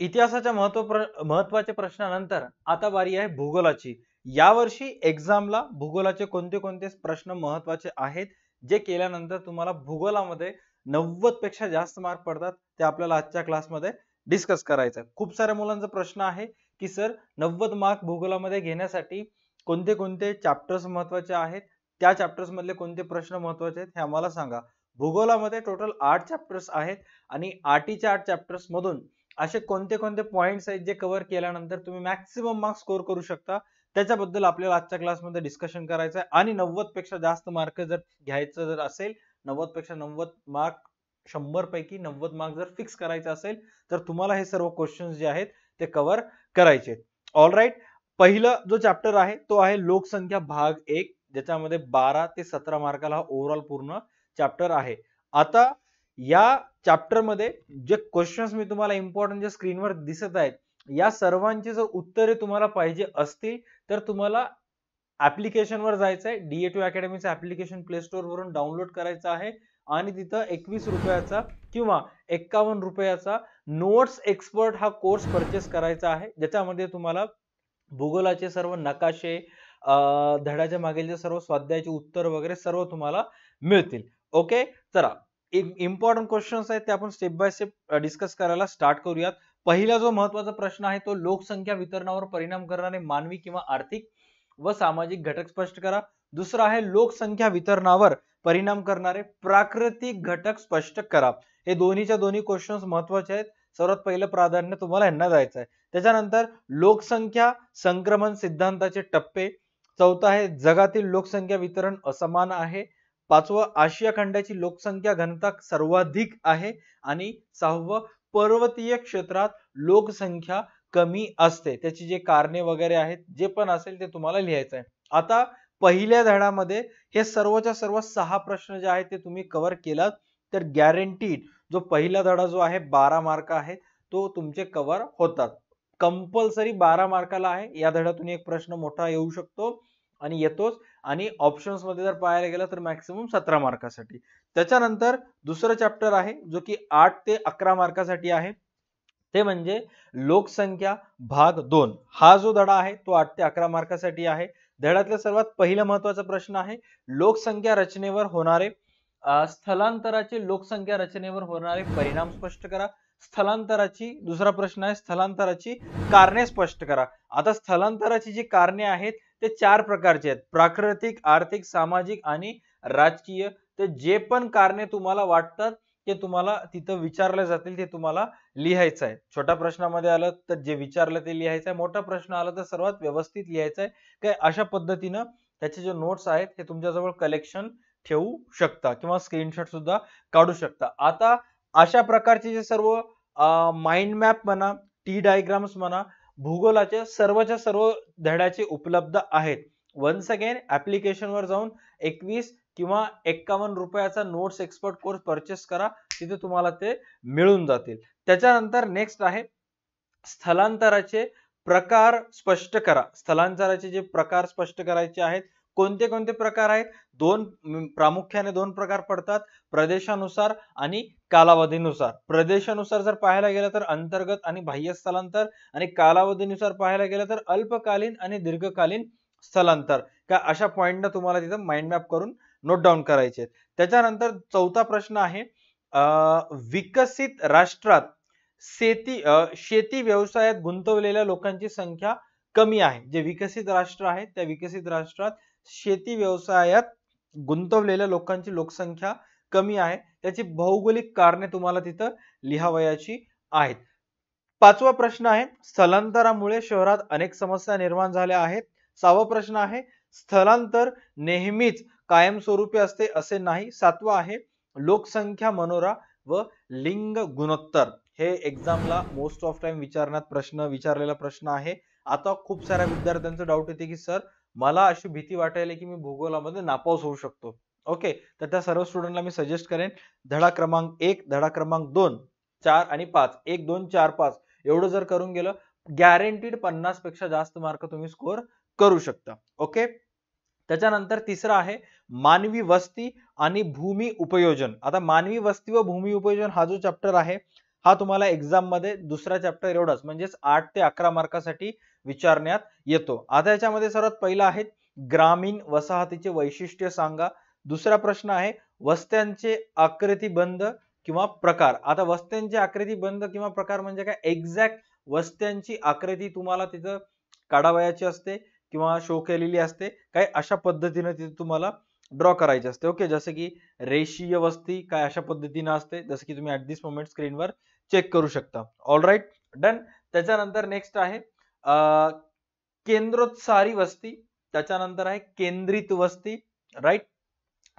इतिहासाच्या महत्वाच्या प्रश्नानंतर आता बारी आहे भूगोलाची। यावर्षी एक्झामला भूगोलाचे कोणते कोणते प्रश्न महत्वाचे आहेत जे केल्यानंतर तुम्हाला भूगोलामध्ये 90 पेक्षा जास्त मार्क पडतात ते आपल्याला आजच्या क्लासमध्ये डिस्कस करायचं आहे। खूप साऱ्या मुलांचा प्रश्न आहे की सर 90 मार्क भूगोलामध्ये घेण्यासाठी कोणते कोणते चॅप्टर्स महत्वाचे आहेत, त्या चॅप्टर्स मधले कोणते प्रश्न महत्वाचे आहेत हे आम्हाला सांगा। भूगोलामध्ये टोटल 8 चॅप्टर्स आहेत आणि 8च्या 8 चॅप्टर्स मधून असे कोणते कोणते पॉइंट्स आहेत जे कव्हर केल्यानंतर तुम्ही मॅक्सिमम मार्क्स स्कोर करू शकता त्याच्याबद्दल आपल्याला आजच्या क्लासमध्ये डिस्कशन करायचं आहे। आणि 90 पेक्षा जास्त मार्क जर घ्यायचं जर असेल, 90 पेक्षा 90 मार्क 100 पैकी 90 मार्क जर फिक्स करायचे असेल तर तुम्हाला हे सर्व क्वेश्चन्स जे आहेत ते कव्हर करायचे। ऑल राईट, पहिला जो चॅप्टर आहे तो आहे लोकसंख्या भाग 1, ज्याच्यामध्ये 12 ते 17 मार्काला ओव्हरऑल पूर्ण चॅप्टर आहे। आता या चॅप्टर मध्ये जे क्वेश्चन्स मी तुम्हाला इम्पॉर्टंट जे स्क्रीनवर दिसत आहेत या सर्वांची जर उत्तरे तुम्हाला पाहिजे असतील तर तुम्हाला ऍप्लिकेशन वर जायचं आहे। DA2 अकॅडमीचं ऍप्लिकेशन प्ले स्टोर वरून डाउनलोड करायचं आहे आणि तिथं 21 रुपयाचा किंवा 51 रुपयाचा नोट्स एक्सपर्ट हा कोर्स परचेस करायचा आहे, ज्याच्यामध्ये तुम्हाला भूगोलाचे सर्व नकाशे, धड्याच्या मागील सर्व स्वाध्यायाची उत्तर वगैरे सर्व तुम्हाला मिळतील। ओके, चला इम्पॉर्टंट क्वेश्चन्स आहेत ते आपण स्टेप बाय स्टेप डिस्कस करायला स्टार्ट करूयात। पहिला जो महत्त्वाचा प्रश्न आहे तो लोकसंख्या वितरणावर परिणाम करणारे मानवी किंवा आर्थिक व सामाजिक घटक स्पष्ट करा। दुसरा आहे लोकसंख्या वितरणावर परिणाम करणारे प्राकृतिक घटक स्पष्ट करा। हे दोन्हीच्या दोन्ही क्वेश्चन्स महत्त्वाचे आहेत। सर्वात पहिलं प्राधान्य तुम्हाला यांना द्यायचं आहे। त्याच्यानंतर लोकसंख्या संक्रमण सिद्धांताचे टप्पे। चौथा आहे जगातील लोकसंख्या वितरण असमान आहे। पाचवं आशिया खंडाची लोकसंख्या घनता सर्वाधिक आहे आणि सहावं पर्वतीय क्षेत्रात लोकसंख्या कमी असते, त्याची जे कारणे वगैरे आहेत जे पण असेल ते तुम्हाला लिहायचं आहे। आता पहिल्या धड्यामध्ये हे सर्वच्या सर्व 6 प्रश्न जे आहेत ते तुम्ही कव्हर केलात तर गॅरंटीड जो पहिला धडा जो आहे 12 मार्क आहे तो तुमचे कव्हर होतात। कंपल्सरी 12 मार्काला आहे। या धड्यातून एक प्रश्न मोठा येऊ शकतो आणि येतोच, आणि ऑप्शन्स मध्ये जर पाहायला गेलं तर मॅक्सिमम 17 मार्कासाठी। त्याच्यानंतर दुसरं चॅप्टर आहे जो की 8 ते 11 मार्कासाठी आहे, ते म्हणजे लोकसंख्या भाग 2। हा जो धडा आहे तो 8 ते 11 मार्कासाठी आहे। धड्यातला सर्वात पहिला महत्त्वाचा प्रश्न आहे लोकसंख्या रचनेवर होणारे स्थलांतराचे लोकसंख्या रचनेवर होणारे परिणाम स्पष्ट करा। स्थलांतराची दुसरा प्रश्न आहे स्थलांतराची कारणे स्पष्ट करा। आता स्थलांतराची जी कारणे आहेत ते 4 प्रकारचे आहेत, प्राकृतिक, आर्थिक, सामाजिक आणि राजकीय। तर जे पण कारणे तुम्हाला वाटतात ते तुम्हाला तिथं विचारले जातील ते तुम्हाला लिहायचं आहे। छोट्या प्रश्नामध्ये आलं तर जे विचारलं ते लिहायचं आहे, मोठा प्रश्न आला तर सर्वात व्यवस्थित लिहायचं आहे। काय अशा पद्धतीनं त्याचे जे नोट्स आहेत हे तुमच्याजवळ कलेक्शन ठेवू शकता किंवा स्क्रीनशॉट सुद्धा काढू शकता। आता अशा प्रकारचे जे सर्व माइंड मॅप म्हणा, टी डायग्राम्स म्हणा, भूगोलाचे सर्वच्या सर्व धड्याचे उपलब्ध आहेत। वन्स अगेन ऍप्लिकेशन वर जाऊन 21 किंवा 51 रुपयाचा नोट्स एक्सपर्ट कोर्स परचेस करा, तिथे तुम्हाला ते मिळून जातील। त्याच्यानंतर नेक्स्ट आहे स्थलांतराचे प्रकार स्पष्ट करा। स्थलांतराचे जे प्रकार स्पष्ट करायचे आहेत, कोणते कोणते प्रकार आहेत? प्रामुख्याने दोन प्रकार पडतात, प्रदेशानुसार आणि कालावधीनुसार। प्रदेशानुसार जर पाहायला गेलं तर अंतर्गत आणि बाह्य स्थलांतर, आणि कालावधीनुसार पाहायला गेलं तर अल्पकालीन आणि दीर्घकालीन स्थलांतर। का अशा पॉइंटने तुम्हाला तिथं माइंड मॅप करून नोट डाऊन करायचे। त्याच्यानंतर चौथा प्रश्न आहे विकसित राष्ट्रात शेती व्यवसायात गुंतवलेल्या लोकांची संख्या कमी आहे। जे विकसित राष्ट्र आहेत त्या विकसित राष्ट्रात शेती व्यवसायात गुंतवलेल्या लोकांची लोकसंख्या कमी आहे, त्याची भौगोलिक कारणे तुम्हाला तिथं लिहावयाची आहेत। पाचवा प्रश्न आहे स्थलांतरामुळे शहरात अनेक समस्या निर्माण झाल्या आहेत। सहावा प्रश्न आहे स्थलांतर नेहमीच कायमस्वरूपी असते असे नाही। सातवा आहे लोकसंख्या मनोरा व लिंग गुणोत्तर। हे एक्झामला मोस्ट ऑफ टाइम विचारलेला प्रश्न आहे। आता खूप साऱ्या विद्यार्थ्यांचा डाऊट येते की सर मला अशी भीती वाटायला की मी भूगोलामध्ये नापास होऊ शकतो। ओके, तर त्या सर्व स्टुडंटला मी सजेस्ट करेन धडा क्रमांक 1, धडा क्रमांक 2, 4 आणि 5, 1 2 4 5 एवढं जर करून गेलं गॅरंटीड 50 पेक्षा जास्त मार्क तुम्ही स्कोर करू शकता। ओके, त्याच्यानंतर तिसरा आहे मानवी वस्ती आणि भूमी उपयोजन। आता मानवी वस्ती व भूमी उपयोजन हा जो चॅप्टर आहे हा तुम्हाला एक्झाम मध्ये दुसरा चॅप्टर एवढाच म्हणजेच 8 ते 11 मार्कासाठी विचारण्यात येतो. आता याच्यामध्ये सर्वात पहिला आहे ग्रामीण वसाहतीचे वैशिष्ट्य सांगा. दुसरा प्रश्न आहे वस्त्यांचे आकृतिबंध किंवा प्रकार. आता वस्त्यांचे आकृतिबंध किंवा प्रकार म्हणजे काय, एक्झॅक्ट वस्त्यांची आकृती तुम्हाला तिथं काढावयाची असते किंवा शो केलेली असते, काय अशा पद्धतीने तिथे तुम्हाला ड्रॉ करायची असते. ओके, जसं की रेषीय वस्ती काय अशा पद्धतीने असते, जसं की तुम्ही ऍट दिस मोमेंट स्क्रीनवर चेक करू शकता. All right, done. त्याच्यानंतर नेक्स्ट आहे केंद्रोत्सारी वस्ती, त्याच्यानंतर आहे केंद्रित वस्ती. राईट,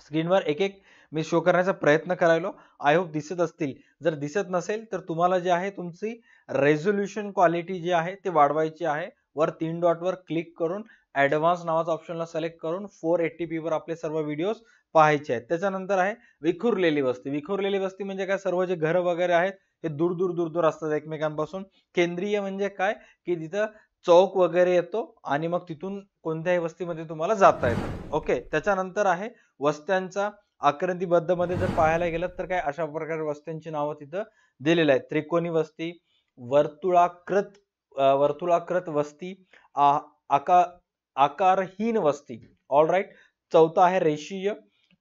स्क्रीनवर एक एक मी शो करण्याचा प्रयत्न करायलो. आय होप दिसत असतील. जर दिसत नसेल तर तुम्हाला जे आहे तुमची रेझोल्युशन क्वालिटी जी आहे ते वाढवायची आहे. वर 3 डॉट वर क्लिक करून ऍडव्हान्स नावाचा ऑप्शनला सिलेक्ट करून 480p वर आपले सर्व व्हिडिओज पाहायचे आहेत. त्याच्यानंतर आहे विखुरलेली वस्ती. विखुरलेली वस्ती म्हणजे काय, सर्व जे घर वगैरे आहेत हे दूर दूर दूर दूर असतात एकमेकांपासून. केंद्रीय म्हणजे काय की तिथं चौक वगैरे येतो आणि मग तिथून कोणत्याही वस्तीमध्ये तुम्हाला जाता येतं. ओके, त्याच्यानंतर आहे वस्त्यांचा आकृतिबद्ध मध्ये जर पाहायला गेलं तर काय अशा प्रकारे वस्त्यांची नावं तिथं दिलेली आहेत. त्रिकोणी वस्ती, वर्तुळाकृत वस्ती, आकारहीन वस्ती. All right. चौथा आहे रेषीय,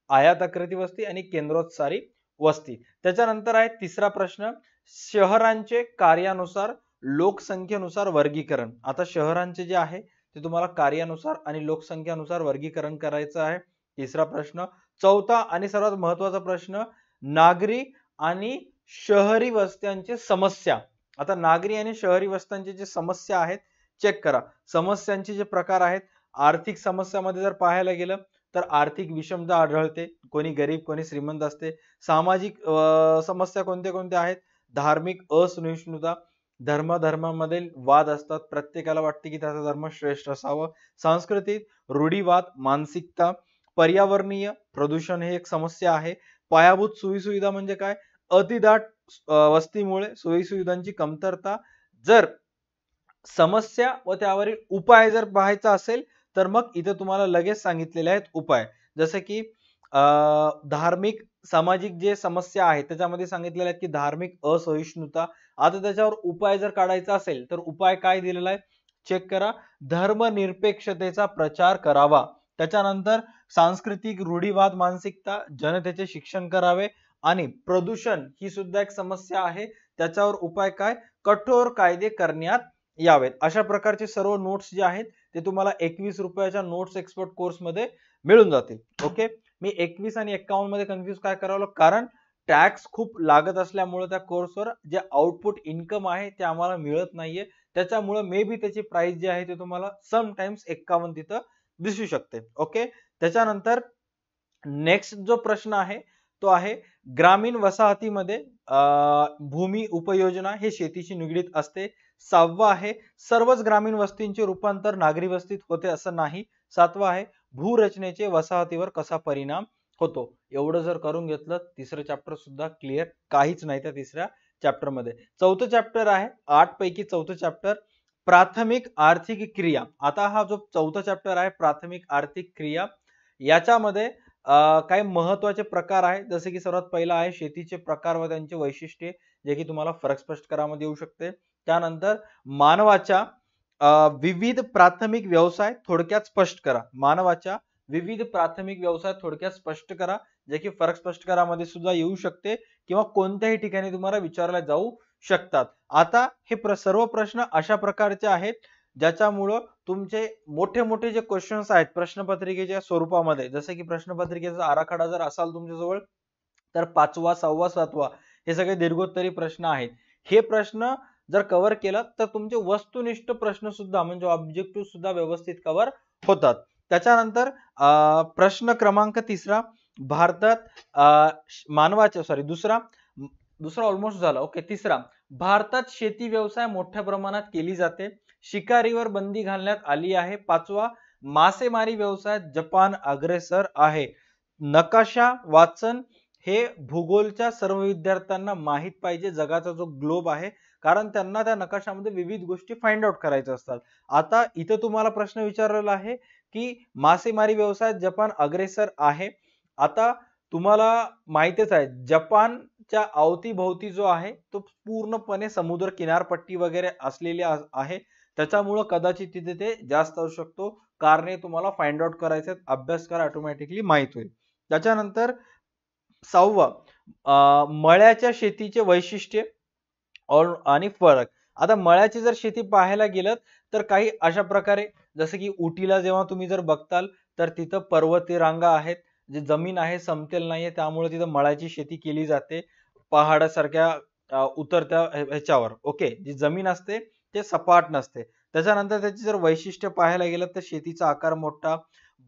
आयताकृती वस्ती आणि केंद्रोत्सारी वस्ती. त्याच्यानंतर आहे तिसरा प्रश्न शहरांचे कार्यानुसार लोकसंख्येनुसार वर्गीकरण. आता शहरांचे जे आहे ते तुम्हाला कार्यानुसार आणि लोकसंख्यानुसार वर्गीकरण करायचं आहे. तिसरा प्रश्न. चौथा आणि सर्वात महत्वाचा प्रश्न नागरी आणि शहरी वस्त्यांची समस्या. आता नागरी आणि शहरी वस्त्यांची जी समस्या आहेत चेक करा. समस्यांचे जे प्रकार आहेत, आर्थिक समस्यामध्ये जर पाहायला गेलं तर आर्थिक विषमता आढळते, कोणी गरीब कोणी श्रीमंत असते. सामाजिक समस्या कोणत्या कोणत्या आहेत, धार्मिक असहिष्णुता, धर्मामधील वाद असतात, प्रत्येकाला वाटते की त्याचा धर्म श्रेष्ठ असावं. सांस्कृतिक रूढीवाद, मानसिकता, पर्यावरणीय प्रदूषण हे एक समस्या आहे. पायाभूत सोयीसुविधा म्हणजे काय, अतिदाट वस्तीमुळे सोयीसुविधांची कमतरता. जर समस्या व त्यावरील उपाय जर पाहायचा असेल तर मग इथे तुम्हाला लगेच सांगितलेले आहेत उपाय. जसे की धार्मिक सामाजिक जे समस्या आहेत त्याच्यामध्ये सांगितलेले आहेत की धार्मिक असहिष्णुता. आता त्याच्यावर उपाय जर काढायचा असेल तर उपाय काय दिलेला आहे चेक करा. धर्मनिरपेक्षतेचा प्रचार करावा. त्याच्यानंतर सांस्कृतिक रूढीवाद मानसिकता, जनतेचे शिक्षण करावे आणि प्रदूषण ही सुद्धा एक समस्या आहे, त्याच्यावर उपाय काय, कठोर कायदे करण्यात यावेत. अशा प्रकारचे सर्व नोट्स जे आहेत ते तुम्हाला 21 रुपयाच्या नोट्स एक्सपर्ट कोर्स मध्ये मिळून जातील. ओके, मी 21 आणि 51 मध्ये कन्फ्युज काय करावं, कारण टॅक्स खूप लागत असल्यामुळे त्या कोर्सवर जे आउटपुट इन्कम आहे ते आम्हाला मिळत नाहीये, त्याच्यामुळे मे बी त्याची प्राइस जी आहे ते तुम्हाला समटाइम्स 51 तिथं दिसू शकते. ओके, त्याच्यानंतर नेक्स्ट जो प्रश्न आहे तो आहे ग्रामीण वसाहतीमध्ये भूमी उपयोजना हे शेतीशी निगडीत असते. 6वा आहे सर्वच ग्रामीण वस्तींचे रूपांतर नागरी वस्तीत होते असं नाही. 7वा आहे भूरचनेचे वसाहतीवर कसा परिणाम होतो. एवढं जर करून घेतलं तिसरं चॅप्टर सुद्धा क्लिअर, काहीच नाही त्या तिसऱ्या चॅप्टर मध्ये. चौथं चॅप्टर आहे 8 पैकी चौथं चॅप्टर प्राथमिक आर्थिक क्रिया. आता हा जो चौथा चॅप्टर आहे प्राथमिक आर्थिक क्रिया, याच्यामध्ये काही महत्वाचे प्रकार आहेत. जसे की सर्वात पहिला आहे शेतीचे प्रकार व त्यांचे वैशिष्ट्ये, जे की तुम्हाला फरक स्पष्ट करामध्ये येऊ शकते. त्यानंतर मानवाच्या विविध प्राथमिक व्यवसाय थोडक्यात स्पष्ट करा. मानवाच्या विविध प्राथमिक व्यवसाय थोडक्यात स्पष्ट करा, जे की फरक स्पष्ट करामध्ये सुद्धा येऊ शकते किंवा कोणत्याही ठिकाणी तुम्हाला विचारले जाऊ शकतात. आता हे सर्व प्रश्न अशा प्रकारचे आहेत ज्याच्यामुळं तुमचे मोठे मोठे जे क्वेश्चन्स आहेत प्रश्नपत्रिकेच्या स्वरूपामध्ये, जसे की प्रश्नपत्रिकेचा आराखडा जर असाल तुमच्याजवळ तर 5वा 6वा 7वा हे सगळे दीर्घोत्तरी प्रश्न आहेत. हे प्रश्न जर कव्हर केलं तर तुमचे वस्तुनिष्ठ प्रश्न सुद्धा म्हणजे ऑब्जेक्टिव्ह सुद्धा व्यवस्थित कव्हर होतात. त्याच्यानंतर प्रश्न क्रमांक 3 भारतात मानवाच्या दुसरा ऑलमोस्ट झाला. ओके, 3 भारतात शेती व्यवसाय मोठ्या प्रमाणात केली जाते, शिकारीवर बंदी घालण्यात आली आहे. 5वा मासेमारी व्यवसायात जपान अग्रेसर आहे. नकाशा वाचन हे भूगोलच्या सर्व विद्यार्थ्यांना माहित पाहिजे, जगाचा जो ग्लोब आहे, कारण त्यांना त्या नकाशामध्ये विविध गोष्टी फाइंड आउट करायच्या असतात. आता इथे तुम्हाला प्रश्न विचारलेला आहे की मासेमारी व्यवसायात जपान अग्रेसर आहे. आता तुम्हाला माहितीच आहे जपान च्या अवतीभोवती जो आहे तो पूर्णपणे समुद्र किनारपट्टी वगैरे असलेली आहे, त्याच्यामुळं कदाचित तिथे ते जास्त असू शकतो. कारणे तुम्हाला फाइंड आउट करायचे आहेत, अभ्यास करा, ऑटोमॅटिकली माहित होईल. त्याच्यानंतर 6वा मळ्याच्या शेतीचे वैशिष्ट्य आणि फरक. आता मळ्याची जर शेती पाहायला गेलं तर काही अशा प्रकारे, जसं की उटीला जेव्हा तुम्ही जर बघताल तर तिथं पर्वतीय रांगा आहेत, जी जमीन आहे समतल नाहीये, त्यामुळे तिथं मळ्याची शेती केली जाते. पहाडासारख्या उतरत्या ह्याच्यावर, ओके, जी जमीन असते ते सपाट नसते. त्याच्यानंतर त्याची जर वैशिष्ट्य पाहायला गेलं तर शेतीचा आकार मोठा,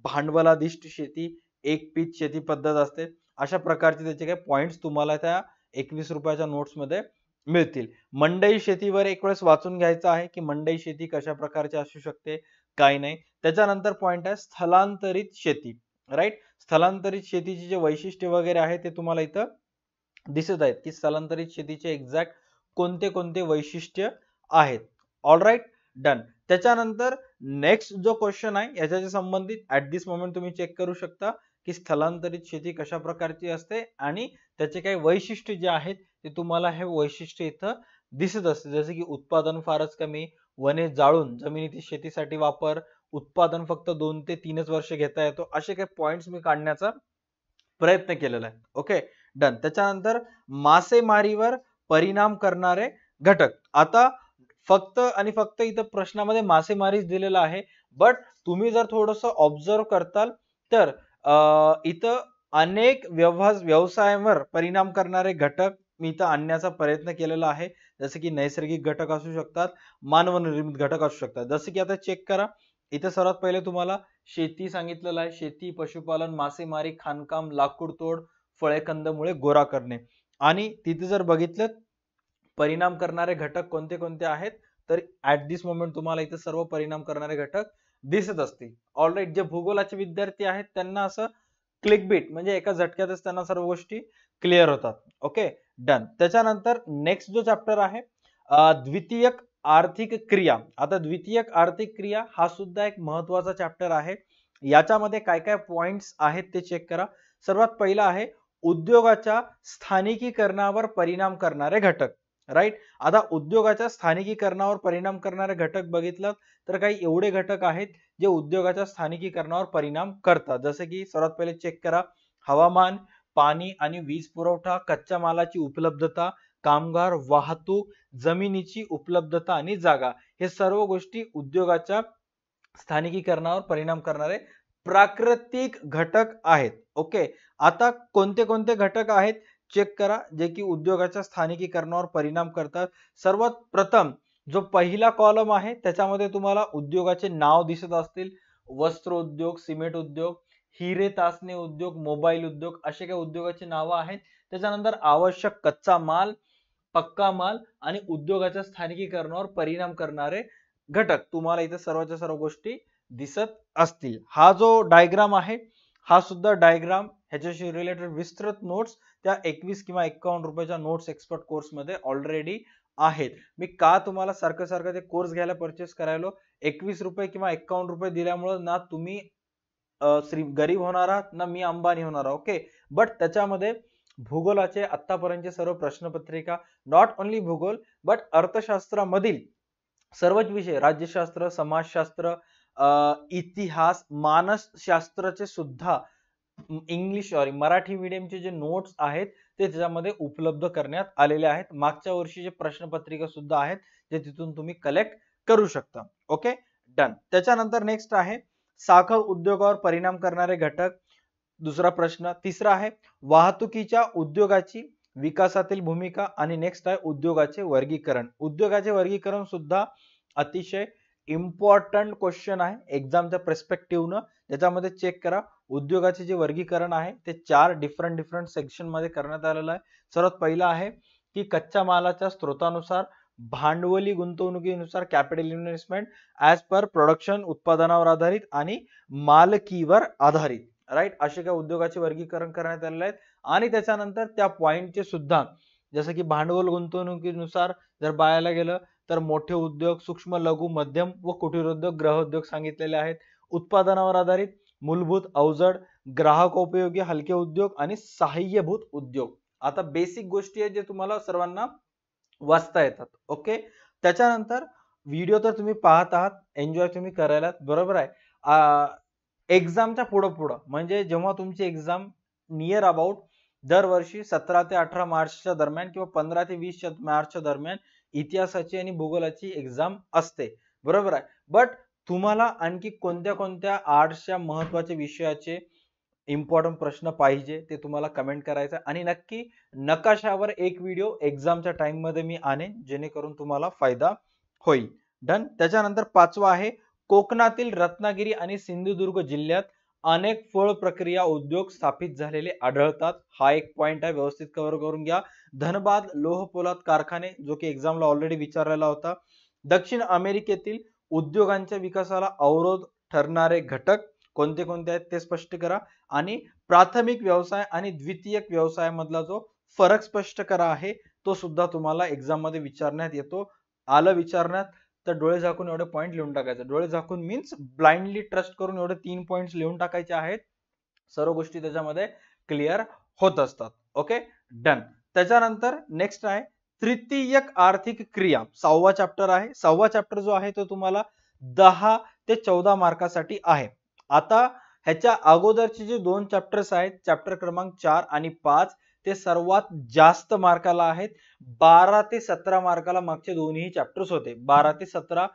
भांडवलाधिष्ठ शेती, एक पीक शेती पद्धत असते. अशा प्रकारचे त्याचे काही पॉइंट्स तुम्हाला त्या 21 रुपयाच्या नोट्स मध्ये मिळतील. मंडई शेतीवर एक वेळेस वाचून घ्यायचं आहे की मंडई शेती कशा प्रकारची असू शकते, काय नाही. त्याच्यानंतर पॉइंट आहे स्थलांतरित शेती, राईट. स्थलांतरित शेतीचे जे वैशिष्ट्य वगैरे आहे ते तुम्हाला इथं दिसत आहेत की स्थलांतरित शेतीचे एक्झॅक्ट कोणते कोणते वैशिष्ट्य आहेत. All right, done. त्याच्यानंतर नेक्स्ट जो क्वेश्चन आहे याच्याशी संबंधित ऍट दिस मोमेंट तुम्ही चेक करू शकता की स्थलांतरित शेती कशा प्रकारची असते आणि त्याचे काही वैशिष्ट्य जे आहेत ते तुम्हाला हे वैशिष्ट्य इथं दिसत असते. जसे की उत्पादन फारच कमी, वने जाळून जमिनीतील शेतीसाठी वापर, उत्पादन फक्त 2 ते 3च वर्ष घेता येतो. असे काही पॉइंट्स मी काढण्याचा प्रयत्न केलेला आहे. Okay, done. त्याच्यानंतर मासेमारीवर परिणाम करणारे घटक. आता फक्त आणि फक्त इथं प्रश्नामध्ये मासेमारीच दिलेलं आहे, बट तुम्ही जर थोडंसं ऑब्झर्व करताल तर इथं अनेक व्यवसायांवर परिणाम करणारे घटक मी इथं आणण्याचा प्रयत्न केलेला आहे. जसे की नैसर्गिक घटक असू शकतात, मानवनिर्मित घटक असू शकतात. जसे की आता चेक करा, इथं सर्वात पहिले तुम्हाला शेती सांगितलेलं आहे. शेती, पशुपालन, मासेमारी, खाणकाम, लाकूड तोड, फळे कंदमुळे गोळा करणे. आणि तिथे जर बघितलं परिणाम करणारे घटक कोणते कोणते आहेत, तर ऍट दिस मोमेंट तुम्हाला इथे सर्व परिणाम करणारे घटक दिसत असतील. ऑलराईट, जे भूगोलाचे विद्यार्थी आहेत त्यांना असं क्लिक बीट म्हणजे एका झटक्यातच त्यांना सर्व गोष्टी क्लिअर होतात. Okay, done. त्याच्यानंतर नेक्स्ट जो चॅप्टर आहे द्वितीयक आर्थिक क्रिया. आता द्वितीयक आर्थिक क्रिया हा सुद्धा एक महत्वाचा चॅप्टर आहे. याच्यामध्ये काय काय पॉइंट्स आहेत ते चेक करा. सर्वात पहिला आहे उद्योगाच्या स्थानिकीकरणावर परिणाम करणारे घटक, राईट. आता उद्योगाच्या स्थानिकीकरणावर परिणाम करणारे घटक बघितलं तर काही एवढे घटक आहेत जे उद्योगाच्या स्थानिकीकरणावर परिणाम करतात. जसे की सर्वात पहिले चेक करा, हवामान, पाणी आणि वीज पुरवठा, कच्च्या मालाची उपलब्धता, कामगार, वाहतूक, जमिनीची उपलब्धता आणि जागा. हे सर्व गोष्टी उद्योगाच्या स्थानिकीकरणावर परिणाम करणारे प्राकृतिक घटक आहेत. ओके, आता कोणते कोणते घटक आहेत चेक करा जे की उद्योगाच्या स्थानिकीकरणावर परिणाम करतात. सर्वात प्रथम जो पहिला कॉलम आहे त्याच्यामध्ये तुम्हाला उद्योगाचे नाव दिसत असतील. वस्त्र उद्योग, सिमेंट उद्योग, हिरे तासणे उद्योग, मोबाईल उद्योग, असे काही उद्योगाची नावं आहेत. त्याच्यानंतर आवश्यक कच्चा माल, पक्का माल आणि उद्योगाच्या स्थानिकीकरणावर परिणाम करणारे घटक तुम्हाला इथे सर्वच्या सर्व गोष्टी दिसत असतील. हा जो डायग्राम आहे हा सुद्धा डायग्राम ह्याच्याशी रिलेटेड विस्तृत नोट्स त्या 21 किंवा 51 रुपयाच्या नोट्स एक्सपर्ट कोर्स मध्ये ऑलरेडी आहेत. मी का तुम्हाला सारखं सारखं ते कोर्स घ्यायला परचेस करायलो, 21 रुपये किंवा 51 रुपये दिल्यामुळे ना तुम्ही गरीब होणार आहात ना मी अंबानी होणार. ओके, बट त्याच्यामध्ये भूगोलाचे आतापर्यंतचे सर्व प्रश्नपत्रिका, नॉट ओनली भूगोल बट अर्थशास्त्रामधील सर्वच विषय, राज्यशास्त्र, समाजशास्त्र, इतिहास, मानसशास्त्राचे सुद्धा इंग्लिश सॉरी मराठी मीडियमचे जे नोट्स आहेत ते त्याच्यामध्ये उपलब्ध करण्यात आलेले आहेत. मागच्या वर्षीचे प्रश्नपत्रिका सुद्धा आहेत जे तिथून तुम्ही कलेक्ट करू शकता. Okay, done. त्याच्यानंतर नेक्स्ट आहे साखर उद्योगावर परिणाम करणारे घटक. दुसरा प्रश्न. तिसरा आहे वाहतुकीच्या उद्योगाची विकासातील भूमिका आणि नेक्स्ट आहे उद्योगाचे वर्गीकरण. उद्योगाचे वर्गीकरण सुद्धा अतिशय इम्पॉर्टंट क्वेश्चन आहे एक्झामच्या पर्स्पेक्टिव्हनं. त्याच्यामध्ये चेक करा उद्योगाचे जे वर्गीकरण आहे ते 4 डिफरंट सेक्शन मध्ये करण्यात आलेलं आहे. सर्वात पहिला आहे की कच्च्या मालाच्या स्त्रोतानुसार, भांडवली गुंतवणुकीनुसार, capital investment as per production, उत्पादनावर आधारित आणि मालकीवर आधारित, राईट. असे काही उद्योगाचे वर्गीकरण करण्यात आलेले आहेत. आणि त्याच्यानंतर त्या पॉइंटचे सुद्धा जसं की भांडवल गुंतवणुकीनुसार जर पाहायला गेलं तर मोठे उद्योग, सूक्ष्म लघु मध्यम व कुटीर उद्योग, गृह उद्योग सांगितलेले आहेत. उत्पादनावर आधारित मूलभूत, अवजड, ग्राहकोपयोगी, हलके उद्योग आणि सहाय्यभूत उद्योग आता बेसिक गोष्टी आहेत जे तुम्हाला सर्वांना वाचता येतात. ओके, त्याच्यानंतर व्हिडिओ तर तुम्ही पाहत आहात, एन्जॉय तुम्ही करायला, बरोबर आहे. एक्झामच्या पुढं म्हणजे जेव्हा तुमची एक्झाम नियर अबाउट दरवर्षी 17 ते 18 मार्चच्या दरम्यान किंवा 15 ते 20 मार्चच्या दरम्यान इतिहासाची आणि भूगोलाची एक्झाम असते, बरोबर आहे. बट तुम्हाला आणखी कोणत्या कोणत्या आर्ट्सच्या महत्वाच्या विषयाचे इम्पॉर्टंट प्रश्न पाहिजे ते तुम्हाला कमेंट करायचं आणि नक्की नकाशावर एक व्हिडिओ एक्झामच्या टाइम मध्ये मी आणेन, जेणेकरून तुम्हाला फायदा होईल. डन. त्याच्यानंतर पाचवा आहे, कोकणातील रत्नागिरी आणि सिंधुदुर्ग जिल्ह्यात अनेक फळ प्रक्रिया उद्योग स्थापित झालेले आढळतात. हा एक पॉइंट आहे, व्यवस्थित कव्हर करून घ्या. धनबाद लोह पोलाद कारखाने, जो की एक्झामला ऑलरेडी विचारलेला होता. दक्षिण अमेरिकेतील उद्योगांच्या विकासाला अवरोध ठरणारे घटक कोणते कोणते आहेत ते स्पष्ट करा. आणि प्राथमिक व्यवसाय आणि द्वितीयक व्यवसायामधला जो फरक स्पष्ट करा आहे, तो सुद्धा तुम्हाला एक्झाम मध्ये विचारण्यात येतो. आलं विचारण्यात तर डोळे झाकून एवढे पॉइंट लिहून टाकायचे. डोळे झाकून मीन्स ब्लाइंडली ट्रस्ट करून एवढे 3 पॉइंट्स लिहून टाकायचे आहेत. सर्व गोष्टी त्याच्यामध्ये क्लिअर होत असतात. Okay, done. त्याच्यानंतर नेक्स्ट आहे तृतीयक आर्थिक क्रिया, 6वा चॅप्टर आहे. 6वा चॅप्टर जो आहे तो तुम्हाला 10 ते 14 मार्कासाठी आहे. आता ह्याच्या अगोदरचे जे 2 चॅप्टर्स आहेत, चॅप्टर क्रमांक 4 आणि 5, ते सर्वात जास्त मार्काला आहेत. 12 ते 17 मार्काला मागचे दोन्ही चॅप्टर्स होते. 12 ते 17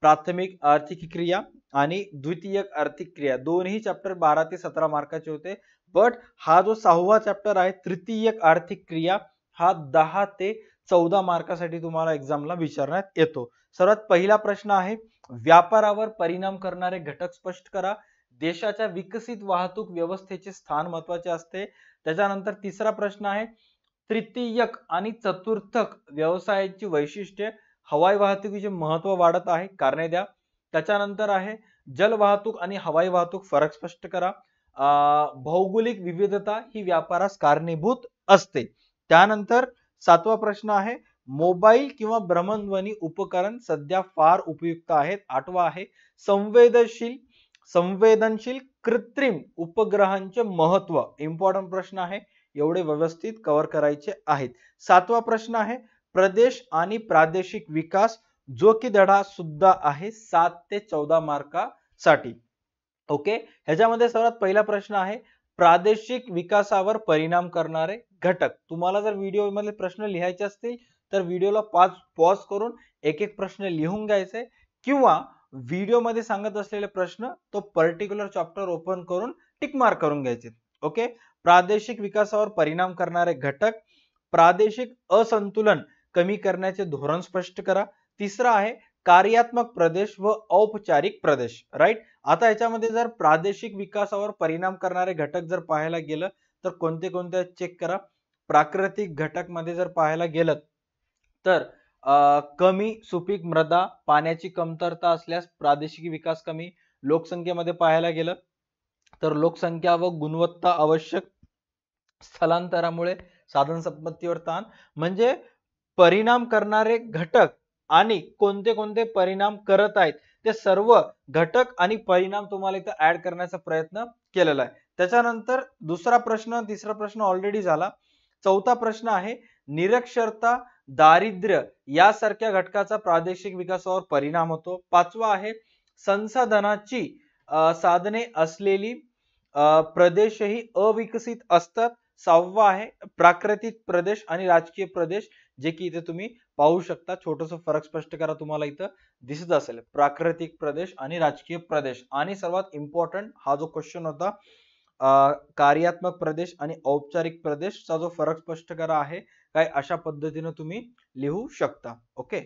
प्राथमिक आर्थिक क्रिया आणि द्वितीयक आर्थिक क्रिया, दोन्ही चॅप्टर 12 ते 17 मार्काचे होते. बट हा जो 6वा चॅप्टर आहे तृतीयक आर्थिक क्रिया, हा 10 ते 14 मार्कासाठी तुम्हाला एक्झामला विचारण्यात येतो. सर्वात पहिला प्रश्न आहे, व्यापारावर परिणाम करणारे घटक स्पष्ट करा. देशाच्या विकसित वाहतूक व्यवस्थेचे स्थान महत्वाचे असते. त्याच्यानंतर तिसरा प्रश्न आहे, तृतीयक आणि चतुर्थक व्यवसायाची वैशिष्ट्ये, हवाई वाहतुकीचे महत्व वाढत आहे, कारणे द्या. त्याच्यानंतर आहे जल वाहतूक आणि हवाई वाहतूक फरक स्पष्ट करा. भौगोलिक विविधता ही व्यापारास कारणीभूत असते. त्यानंतर 7वा प्रश्न आहे, मोबाईल किंवा भ्रमणध्वनी उपकरण सध्या फार उपयुक्त आहेत. 8वा आहे, संवेदनशील कृत्रिम उपग्रहांचे महत्व, इम्पॉर्टंट प्रश्न आहे, एवढे व्यवस्थित कव्हर करायचे आहेत. 7वा प्रश्न आहे, प्रदेश आणि प्रादेशिक विकास, जो की धडा सुद्धा आहे 7 ते 14 मार्कासाठी. ओके, ह्याच्यामध्ये सर्वात पहिला प्रश्न आहे, प्रादेशिक विकासावर परिणाम करणारे घटक. तुम्हाला जर व्हिडिओ मध्ये प्रश्न लिहायचे असतील तर व्हिडिओला पॉज करून एक एक प्रश्न लिहून घ्यायचे, किंवा व्हिडिओ मध्ये सांगत असलेले प्रश्न तो पर्टिक्युलर चॅप्टर ओपन करून टिक मार्क करून घ्यायचे. ओके, प्रादेशिक विकासावर परिणाम करणारे घटक, प्रादेशिक असंतुलन कमी करण्याचे धोरण स्पष्ट करा. तिसरा आहे, कार्यात्मक प्रदेश व औपचारिक प्रदेश. राईट. आता याच्यामध्ये जर प्रादेशिक विकासावर परिणाम करणारे घटक जर पाहायला गेलं तर कोणते कोणते चेक करा. प्राकृतिक घटक मध्ये जर पाहायला गेलं तर कमी सुपीक मृदा, पाण्याची कमतरता असल्यास प्रादेशिक विकास कमी. लोकसंख्येमध्ये पाहायला गेलं तर लोकसंख्या व गुणवत्ता आवश्यक, स्थलांतरामुळे साधन संपत्तीवर ताण. म्हणजे परिणाम करणारे घटक आणि कोणते कोणते परिणाम करत आहेत ते सर्व घटक आणि परिणाम तुम्हाला इथं ऍड करण्याचा प्रयत्न केलेला आहे. त्याच्यानंतर दुसरा प्रश्न, तिसरा प्रश्न ऑलरेडी झाला. 4था प्रश्न आहे, निरक्षरता, दारिद्र्य यासारख्या घटकाचा प्रादेशिक विकासावर परिणाम होतो. 5वा आहे, संसाधनाची साधने असलेली प्रदेशही अविकसित असतात. 6वा आहे, प्राकृतिक प्रदेश आणि राजकीय प्रदेश, जे की इथे तुम्ही पाहू शकता. छोटस फरक स्पष्ट करा, तुम्हाला इथं दिसत असेल प्राकृतिक प्रदेश आणि राजकीय प्रदेश. आणि सर्वात इम्पॉर्टंट हा जो क्वेश्चन होता, कार्यात्मक प्रदेश आणि औपचारिक प्रदेशचा जो फरक स्पष्ट करा आहे काय, अशा पद्धतीने तुम्ही लिहू शकता. ओके,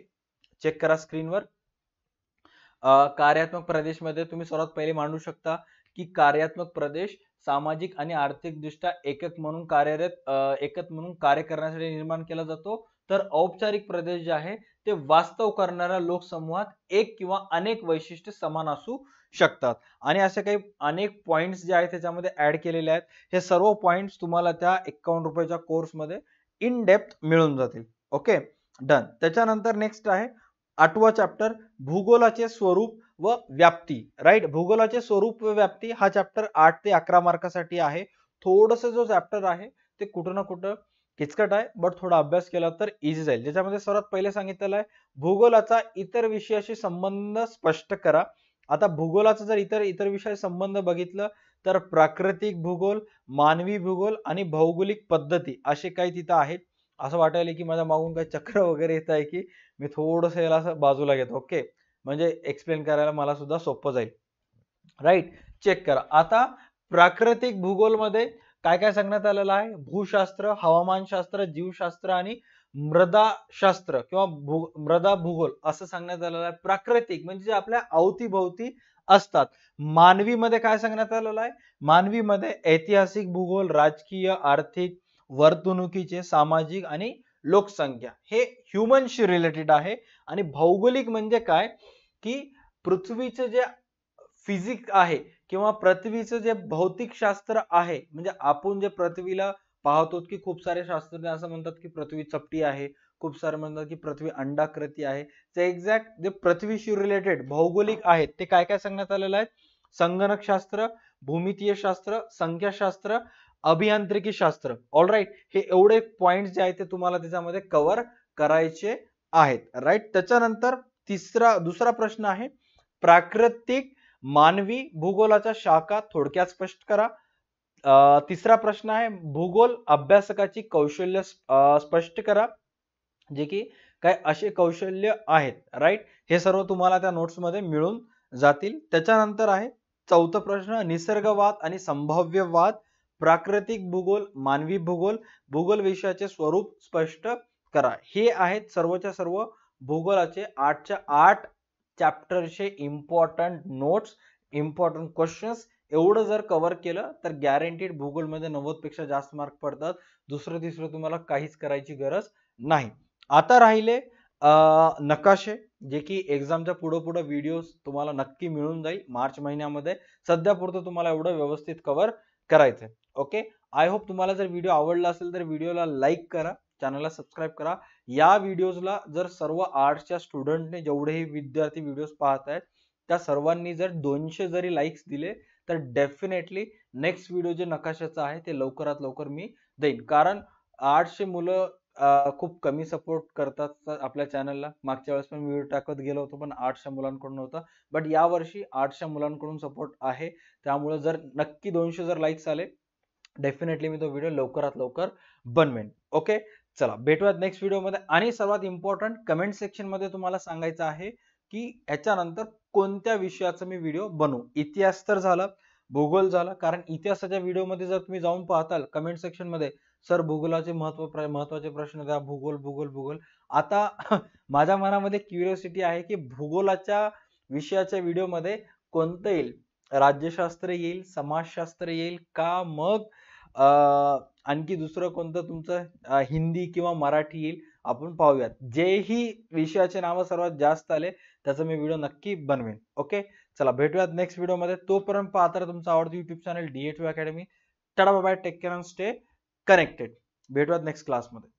चेक करा स्क्रीनवर. कार्यात्मक प्रदेश मध्ये तुम्ही सर्वात पहिले मांडू शकता की कार्यात्मक प्रदेश सामाजिक आणि आर्थिक दृष्ट्या एकक म्हणून कार्य करण्यासाठी निर्माण केला जातो. तर औपचारिक प्रदेश जे आहे ते वास्तव करणाऱ्या लोकसमूहात एक किंवा अनेक वैशिष्ट्ये समान असू शकतात. आणि असे काही अनेक पॉइंट्स जे आहेत त्याच्यामध्ये ऍड केलेले आहेत. हे सर्व पॉइंट्स तुम्हाला त्या 51 रुपयाच्या कोर्स मध्ये इन डेप्थ मिळून जातील. Okay, done. त्याच्यानंतर नेक्स्ट आहे 8वा चॅप्टर, भूगोलाचे स्वरूप व व्याप्ती. राईट, भूगोलाचे स्वरूप व व्याप्ती हा चॅप्टर 8 ते 11 मार्कासाठी आहे. थोडस जो चॅप्टर आहे ते कुठं ना कुठं किचकट आहे, बट थोडा अभ्यास केला तर इझी जाईल. ज्याच्यामध्ये सर्वात पहिले सांगितलेलं आहे भूगोलाचा इतर विषयाशी संबंध स्पष्ट करा. आता भूगोलाचा जर इतर इतर विषयाशी संबंध बघितलं तर प्राकृतिक भूगोल, मानवी भूगोल आणि भौगोलिक पद्धती असे काही तिथं आहेत. असं वाटायला की माझ्या मागून काही चक्र वगैरे येत आहे की मी थोडंसं याला असं बाजूला घेतो. ओके, म्हणजे एक्सप्लेन करायला मला सुद्धा सोपं जाईल. राईट, चेक करा. आता प्राकृतिक भूगोलमध्ये काय काय सांगण्यात आलेलं आहे? भूशास्त्र, हवामानशास्त्र, जीवशास्त्र आणि मृदाशास्त्र किंवा मृदा भूगोल असं सांगण्यात आलेलं आहे. प्राकृतिक म्हणजे जे आपल्या अवतीभोवती असतात. मानवी मध्ये काय सांगण्यात आलेलं आहे? मानवी मध्ये ऐतिहासिक भूगोल, राजकीय, आर्थिक, वर्तणुकीचे, सामाजिक आणि लोकसंख्या हे ह्युमनशी रिलेटेड आहे. आणि भौगोलिक म्हणजे काय की पृथ्वीचे जे फिजिक आहे किंवा पृथ्वीचं जे भौतिक शास्त्र आहे, म्हणजे आपण जे पृथ्वीला पाहतो की खूप सारे शास्त्रज्ञ असं म्हणतात की पृथ्वी चपटी आहे, खूप सारे म्हणतात की पृथ्वी अंडाकृती आहे. ते एक्झॅक्ट जे पृथ्वीशी रिलेटेड भौगोलिक आहेत ते काय काय सांगण्यात आलेलं आहे? संगणकशास्त्र, भूमितीय शास्त्र, संख्याशास्त्र, अभियांत्रिकी शास्त्र. ऑलराईट, हे एवढे पॉइंट जे आहेत ते तुम्हाला त्याच्यामध्ये कव्हर करायचे आहेत. राईट, त्याच्यानंतर दुसरा प्रश्न आहे प्राकृतिक मानवी भूगोलाच्या शाखा थोडक्यात स्पष्ट करा. तिसरा प्रश्न आहे भूगोल अभ्यासकाची कौशल्य स्पष्ट करा, जे की काय असे कौशल्य आहेत. राईट, हे सर्व तुम्हाला त्या नोट्स मध्ये मिळून जातील. त्याच्यानंतर आहे चौथा प्रश्न निसर्गवाद आणि संभाव्यवाद. प्राकृतिक भूगोल, मानवी भूगोल, भूगोल विषयाचे स्वरूप स्पष्ट करा. हे आहेत सर्वच्या सर्व भूगोलाचे 8च्या 8 चॅप्टरचे इम्पॉर्टंट नोट्स, इम्पॉर्टंट क्वेश्चन्स. एवढं जर कव्हर केलं तर गॅरंटीड भूगोलमध्ये 90 पेक्षा जास्त मार्क पडतात. दुसरं तिसरं तुम्हाला काहीच करायची गरज नाही. आता राहिले नकाशे, जे की एक्झामच्या पुढे पुढे व्हिडिओ तुम्हाला नक्की मिळून जाईल मार्च महिन्यामध्ये. सध्या पुरतं तुम्हाला एवढं व्यवस्थित कव्हर करायचंय. ओके, आय होप तुम्हाला जर व्हिडिओ आवडला असेल तर व्हिडिओला लाईक करा, चॅनलला सबस्क्राईब करा. या व्हिडिओजला जर सर्व आर्ट्सच्या स्टुडंटने जेवढेही विद्यार्थी व्हिडिओज पाहत आहेत त्या सर्वांनी जर 200 जरी लाईक्स दिले तर डेफिनेटली नेक्स्ट व्हिडिओ जे नकाशाचा आहे ते लवकरात लवकर मी देईन. कारण आर्ट्सचे मुलं खूप कमी सपोर्ट करतात आपल्या चॅनलला. मागच्या वेळेस पण व्हिडिओ टाकत गेलो होतो पण आर्ट्सच्या मुलांकडून होता, बट यावर्षी आर्ट्सच्या मुलांकडून सपोर्ट आहे. त्यामुळे जर नक्की 200 जर लाईक्स आले डेफिनेटली मी तो व्हिडिओ लवकरात लवकर बनवेन. ओके, चला भेटूयात नेक्स्ट व्हिडिओमध्ये. आणि सर्वात इम्पॉर्टंट कमेंट सेक्शन मध्ये तुम्हाला सांगायचं आहे की याच्यानंतर कोणत्या विषयाचा मी व्हिडिओ बनवू. इतिहास तर झाला, भूगोल झाला. कारण इतिहासाच्या व्हिडिओमध्ये जर तुम्ही जाऊन पाहताल कमेंट सेक्शन मध्ये सर भूगोलाचे महत्वाचे प्रश्न द्या, भूगोल भूगोल भूगोल. आता माझ्या मनामध्ये क्युरिओसिटी आहे की भूगोलाच्या विषयाच्या व्हिडिओमध्ये कोणतं येईल? राज्यशास्त्र येईल, समाजशास्त्र येईल का मग आणखी दुसरं कोणतं तुमचं हिंदी किंवा मराठी येईल? आपण पाहूयात. जेही विषयाचे नाव सर्वात जास्त आले त्याचा मी व्हिडिओ नक्की बनवेन. ओके, चला भेटूयात नेक्स्ट व्हिडिओमध्ये. तोपर्यंत पाहता तुमचं आवडतं YouTube channel DA2 Academy. Tata bye bye, take care and stay connected. भेटूयात नेक्स्ट क्लासमध्ये.